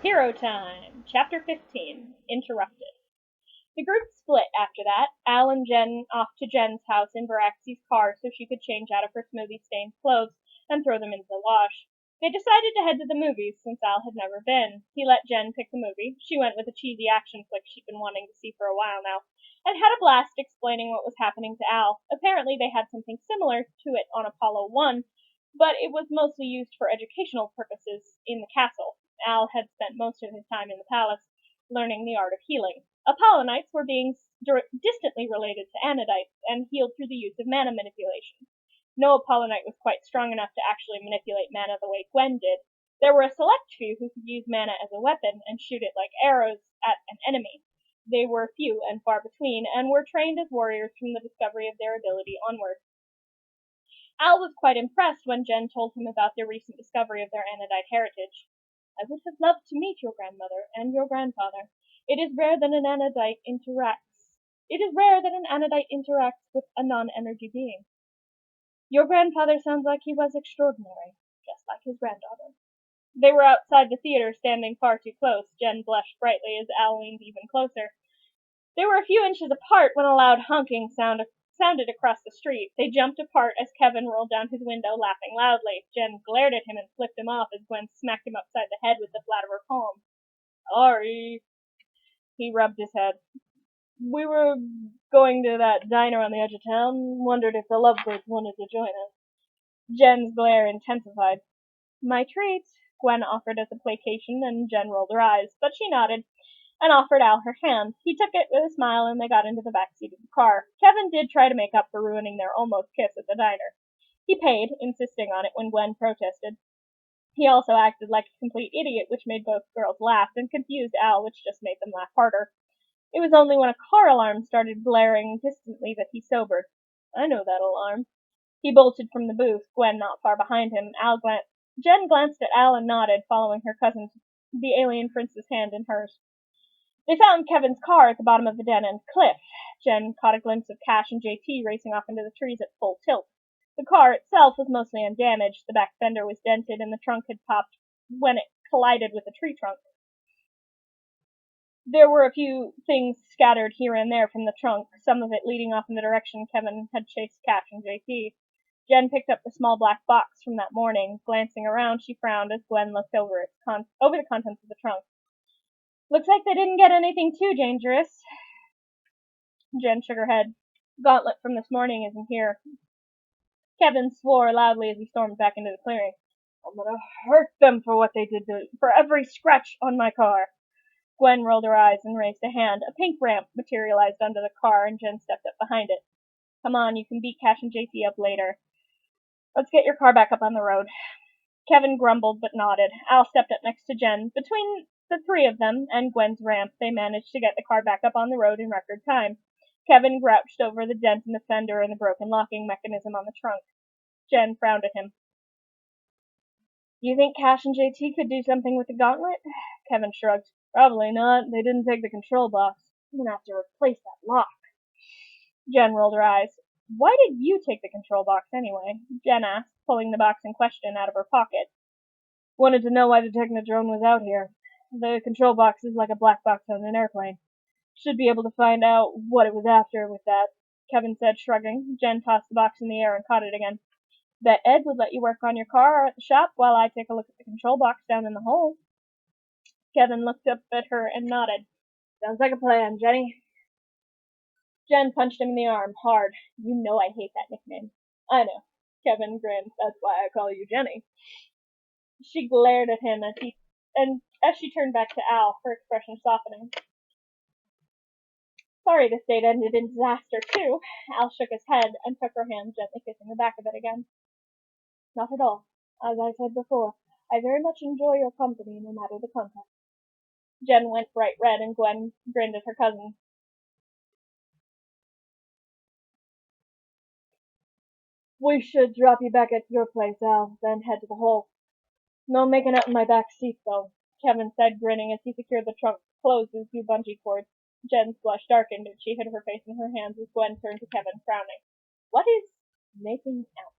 Hero Time! Chapter 15 Interrupted. The group split after that, Al and Jen off to Jen's house in Varaxi's car so she could change out of her smoothie-stained clothes and throw them into the wash. They decided to head to the movies since Al had never been. He let Jen pick the movie. She went with a cheesy action flick she'd been wanting to see for a while now, and had a blast explaining what was happening to Al. Apparently they had something similar to it on Apollo 1, but it was mostly used for educational purposes in the castle. Al had spent most of his time in the palace learning the art of healing. Apollonites were beings distantly related to Anodites and healed through the use of mana manipulation. No Apollonite was quite strong enough to actually manipulate mana the way Gwen did. There were a select few who could use mana as a weapon and shoot it like arrows at an enemy. They were few and far between, and were trained as warriors from the discovery of their ability onward. Al was quite impressed when Jen told him about their recent discovery of their Anodite heritage. I would have loved to meet your grandmother and your grandfather. It is rare that an Anodite interacts with a non-energy being. Your grandfather sounds like he was extraordinary, just like his granddaughter. They were outside the theater, standing far too close. Jen blushed brightly as Al leaned even closer. They were a few inches apart when a loud honking sounded across the street. They jumped apart as Kevin rolled down his window, laughing loudly. Jen glared at him and flipped him off as Gwen smacked him upside the head with the flat of her palm. Sorry. He rubbed his head. We were going to that diner on the edge of town. Wondered if the Lovebirds wanted to join us. Jen's glare intensified. My treat, Gwen offered as a placation, and Jen rolled her eyes, but she nodded and offered Al her hand. He took it with a smile, and they got into the back seat of the car. Kevin did try to make up for ruining their almost kiss at the diner. He paid, insisting on it when Gwen protested. He also acted like a complete idiot, which made both girls laugh, and confused Al, which just made them laugh harder. It was only when a car alarm started blaring distantly that he sobered. I know that alarm. He bolted from the booth, Gwen not far behind him. Jen glanced at Al and nodded, following her cousin, the alien prince's hand in hers. They found Kevin's car at the bottom of the dead-end cliff. Jen caught a glimpse of Cash and JT racing off into the trees at full tilt. The car itself was mostly undamaged. The back fender was dented, and the trunk had popped when it collided with a tree trunk. There were a few things scattered here and there from the trunk, some of it leading off in the direction Kevin had chased Cash and JT. Jen picked up the small black box from that morning. Glancing around, she frowned as Gwen looked over the contents of the trunk. Looks like they didn't get anything too dangerous. Jen shook her head. Gauntlet from this morning isn't here. Kevin swore loudly as he stormed back into the clearing. I'm gonna hurt them for what they did for every scratch on my car. Gwen rolled her eyes and raised a hand. A pink ramp materialized under the car, and Jen stepped up behind it. Come on, you can beat Cash and JT up later. Let's get your car back up on the road. Kevin grumbled but nodded. Al stepped up next to Jen. Between the three of them and Gwen's ramp, they managed to get the car back up on the road in record time. Kevin grouched over the dent in the fender and the broken locking mechanism on the trunk. Jen frowned at him. You think Cash and JT could do something with the gauntlet? Kevin shrugged. Probably not. They didn't take the control box. I'm gonna have to replace that lock. Jen rolled her eyes. Why did you take the control box anyway? Jen asked, pulling the box in question out of her pocket. Wanted to know why the Technodrone was out here. The control box is like a black box on an airplane. Should be able to find out what it was after with that, Kevin said, shrugging. Jen tossed the box in the air and caught it again. Bet Ed would let you work on your car at the shop while I take a look at the control box down in the hole. Kevin looked up at her and nodded. Sounds like a plan, Jenny. Jen punched him in the arm, hard. You know I hate that nickname. I know. Kevin grinned. That's why I call you Jenny. She glared at him as she turned back to Al, her expression softening. Sorry this date ended in disaster, too. Al shook his head and took her hand, gently kissing the back of it again. Not at all. As I said before, I very much enjoy your company, no matter the context. Jen went bright red, and Gwen grinned at her cousin. We should drop you back at your place, Al, then head to the hole. No making out in my back seat, though, Kevin said, grinning as he secured the trunk closed with two bungee cords. Jen's blush darkened, and she hid her face in her hands as Gwen turned to Kevin, frowning. What is making out?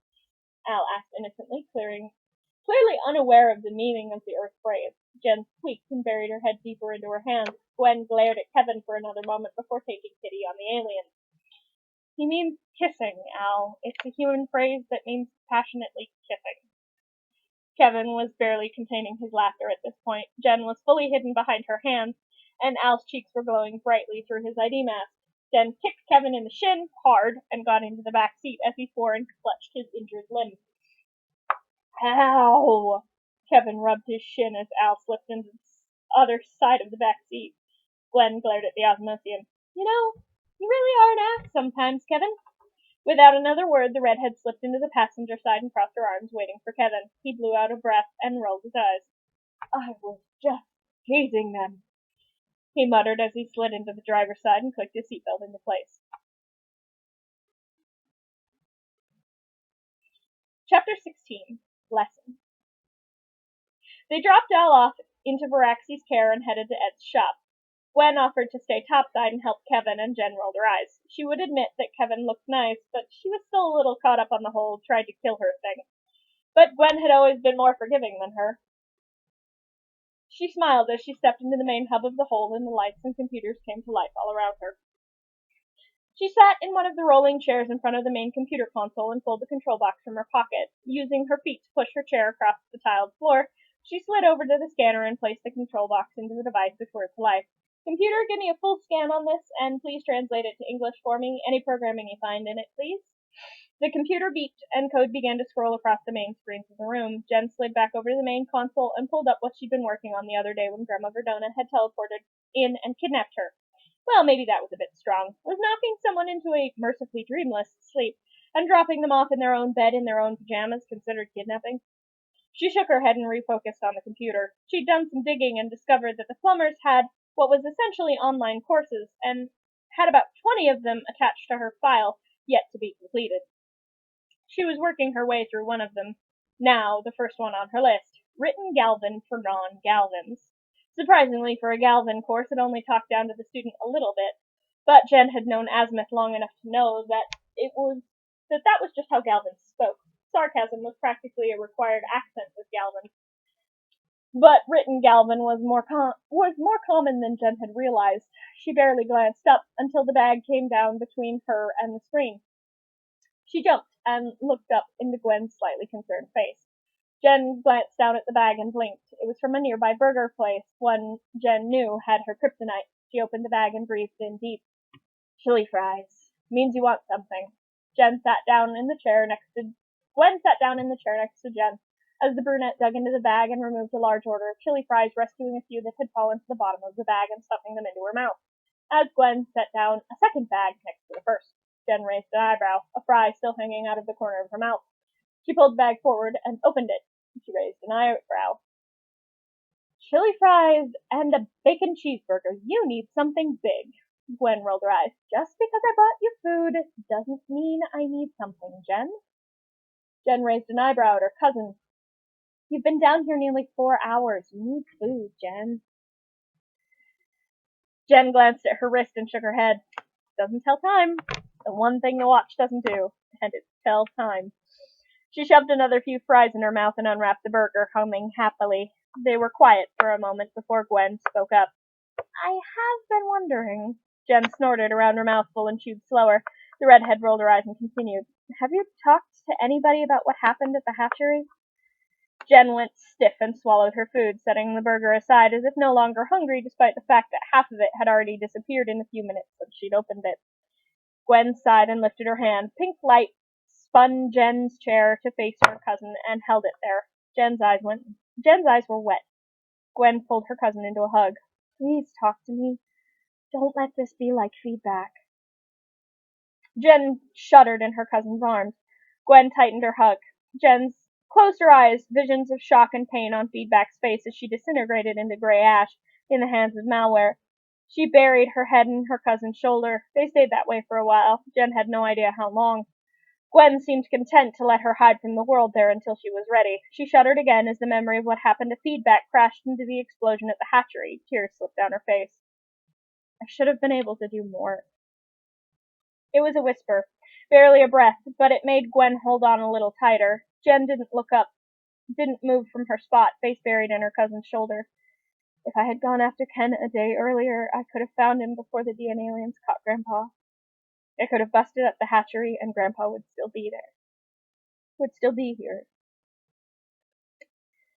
Al asked innocently, clearly unaware of the meaning of the Earth phrase. Jen squeaked and buried her head deeper into her hands. Gwen glared at Kevin for another moment before taking pity on the alien. He means kissing, Al. It's a human phrase that means passionately kissing. Kevin was barely containing his laughter at this point. Jen was fully hidden behind her hands, and Al's cheeks were glowing brightly through his ID mask. Jen kicked Kevin in the shin hard and got into the back seat as he swore and clutched his injured limb. Ow! Kevin rubbed his shin as Al slipped into the other side of the back seat. Gwen glared at the Osmosian. You know, you really are an ass sometimes, Kevin. Without another word, the redhead slipped into the passenger side and crossed her arms, waiting for Kevin. He blew out a breath and rolled his eyes. I was just teasing them, he muttered as he slid into the driver's side and clicked his seatbelt into place. Chapter 16. Lesson. They dropped Al off into Varaxi's care and headed to Ed's shop. Gwen offered to stay topside and help Kevin, and Jen rolled her eyes. She would admit that Kevin looked nice, but she was still a little caught up on the whole tried to kill her thing. But Gwen had always been more forgiving than her. She smiled as she stepped into the main hub of the hold, and the lights and computers came to life all around her. She sat in one of the rolling chairs in front of the main computer console and pulled the control box from her pocket. Using her feet to push her chair across the tiled floor, she slid over to the scanner and placed the control box into the device before it to life. Computer, give me a full scan on this, and please translate it to English for me. Any programming you find in it, please. The computer beeped, and code began to scroll across the main screens of the room. Jen slid back over to the main console and pulled up what she'd been working on the other day when Grandma Verdona had teleported in and kidnapped her. Well, maybe that was a bit strong. Was knocking someone into a mercifully dreamless sleep and dropping them off in their own bed in their own pajamas considered kidnapping? She shook her head and refocused on the computer. She'd done some digging and discovered that the plumbers had what was essentially online courses, and had about 20 of them attached to her file, yet to be completed. She was working her way through one of them. Now, the first one on her list. Written Galvan for non-Galvans. Surprisingly, for a Galvan course, it only talked down to the student a little bit, but Jen had known Azimuth long enough to know that that was just how Galvans spoke. Sarcasm was practically a required accent with Galvan. But written Galvan was more common than Jen had realized. She barely glanced up until the bag came down between her and the screen. She jumped and looked up into Gwen's slightly concerned face. Jen glanced down at the bag and blinked. It was from a nearby burger place, one Jen knew had her kryptonite. She opened the bag and breathed in deep. Chili fries. Means you want something. Gwen sat down in the chair next to Jen, as the brunette dug into the bag and removed a large order of chili fries, rescuing a few that had fallen to the bottom of the bag and stuffing them into her mouth. As Gwen set down a second bag next to the first, Jen raised an eyebrow, a fry still hanging out of the corner of her mouth. She pulled the bag forward and opened it. She raised an eyebrow. Chili fries and a bacon cheeseburger. You need something big. Gwen rolled her eyes. Just because I brought you food doesn't mean I need something, Jen. Jen raised an eyebrow at her cousin. You've been down here nearly 4 hours. You need food, Jen. Jen glanced at her wrist and shook her head. Doesn't tell time. The one thing the watch doesn't do, and it's tell time. She shoved another few fries in her mouth and unwrapped the burger, humming happily. They were quiet for a moment before Gwen spoke up. I have been wondering. Jen snorted around her mouthful and chewed slower. The redhead rolled her eyes and continued. Have you talked to anybody about what happened at the hatchery? Jen went stiff and swallowed her food, setting the burger aside as if no longer hungry, despite the fact that half of it had already disappeared in a few minutes since she'd opened it. Gwen sighed and lifted her hand. Pink light spun Jen's chair to face her cousin and held it there. Jen's eyes were wet. Gwen pulled her cousin into a hug. Please talk to me. Don't let this be like feedback. Jen shuddered in her cousin's arms. Gwen tightened her hug. Jen closed her eyes, visions of shock and pain on Feedback's face as she disintegrated into gray ash in the hands of malware. She buried her head in her cousin's shoulder. They stayed that way for a while. Jen had no idea how long. Gwen seemed content to let her hide from the world there until she was ready. She shuddered again as the memory of what happened to Feedback crashed into the explosion at the hatchery. Tears slipped down her face. I should have been able to do more. It was a whisper, barely a breath, but it made Gwen hold on a little tighter. Jen didn't look up, didn't move from her spot, face buried in her cousin's shoulder. If I had gone after Ken a day earlier, I could have found him before the DNAliens caught Grandpa. I could have busted up the hatchery and Grandpa would still be there. Would still be here.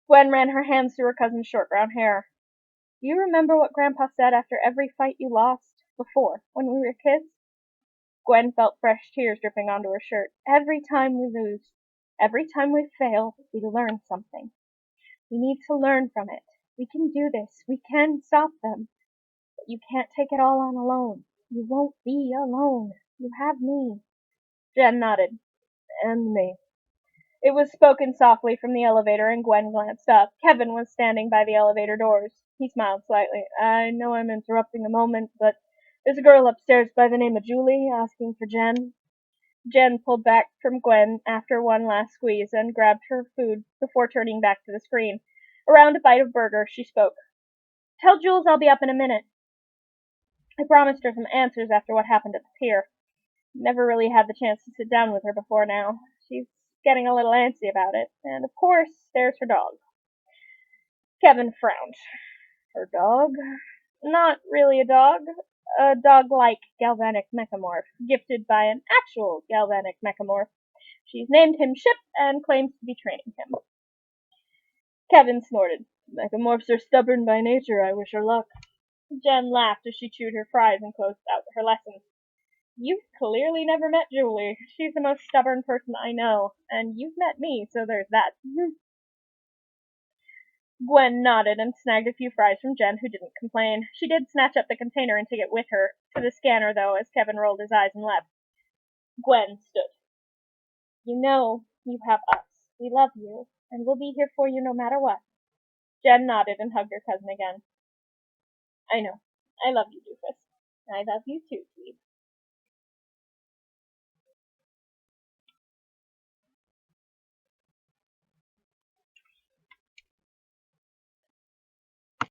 Gwen ran her hands through her cousin's short brown hair. Do you remember what Grandpa said after every fight you lost? Before, when we were kids? Gwen felt fresh tears dripping onto her shirt. Every time we lose, every time we fail, we learn something. We need to learn from it. We can do this. We can stop them. But you can't take it all on alone. You won't be alone. You have me. Jen nodded. And me. It was spoken softly from the elevator, and Gwen glanced up. Kevin was standing by the elevator doors. He smiled slightly. I know I'm interrupting a moment, but there's a girl upstairs by the name of Julie asking for Jen. Jen pulled back from Gwen after one last squeeze and grabbed her food before turning back to the screen. Around a bite of burger, she spoke. Tell Jules I'll be up in a minute. I promised her some answers after what happened at the pier. Never really had the chance to sit down with her before now. She's getting a little antsy about it. And of course, there's her dog. Kevin frowned. Her dog? Not really a dog-like galvanic mechamorph, gifted by an actual galvanic mechamorph. She's named him Ship and claims to be training him. Kevin snorted. Mechamorphs are stubborn by nature. I wish her luck. Jen laughed as she chewed her fries and closed out her lessons. You've clearly never met Julie. She's the most stubborn person I know, and you've met me, so there's that. Gwen nodded and snagged a few fries from Jen, who didn't complain. She did snatch up the container and take it with her to the scanner, though, as Kevin rolled his eyes and left. Gwen stood. You know you have us. We love you, and we'll be here for you no matter what. Jen nodded and hugged her cousin again. I know. I love you, Doofus. I love you too, Steve.